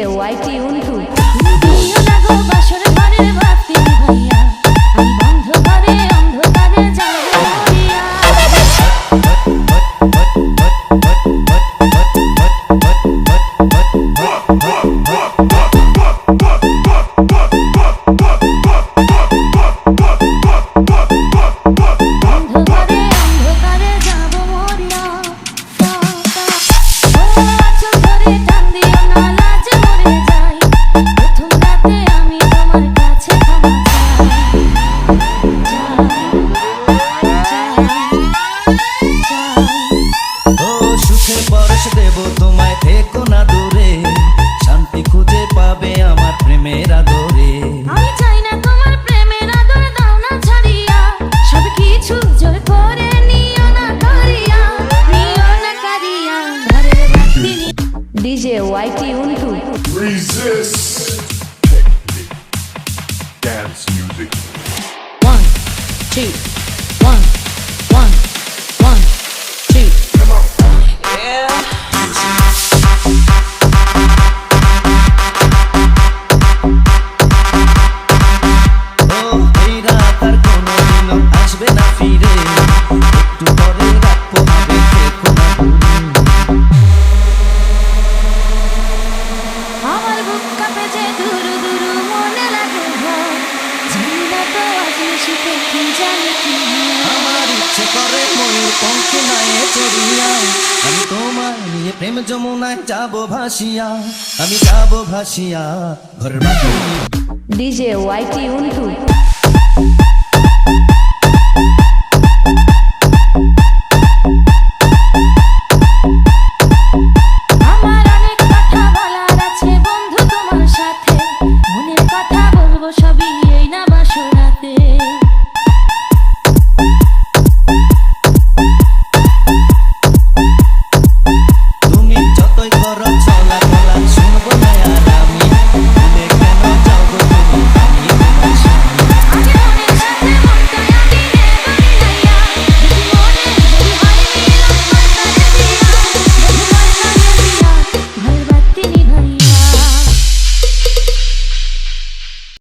DJ ওয়াইটি উন্টু দেব তোমায় থেকো না দূরে, শান্তি খুঁজে পাবে আমার প্রেমের আদরে। আমি চাই না তোমার প্রেমের আদর, দাও না ছাড়িয়া, সব কিছু জোর করে নিও না করিয়া, নিও না করিয়া ঘরের বাতি। DJ YT উন্টু Resist. Dance music. 1 2 1 1 1 2 Come on. এই রাত আর কোনোদিনও আসবে না ফিরে, একটু পরে রাখবো হবে থেকো না দূরে। আমার বুক কাঁপে যে দুরু দুরু মনে লাগে ভয়, জানি না তো আজ শীতে কি জানি কি আমার ইচ্ছে করে ময়ূর পঙ্খে নায়ে চড়িয়া, আমি তোমার নিয়ে প্রেম যমুনায় যাবো ভাসিয়া, আমি যাবো ভাসিয়া ঘর বাকি। ডিজে ওয়াইটি উন্টু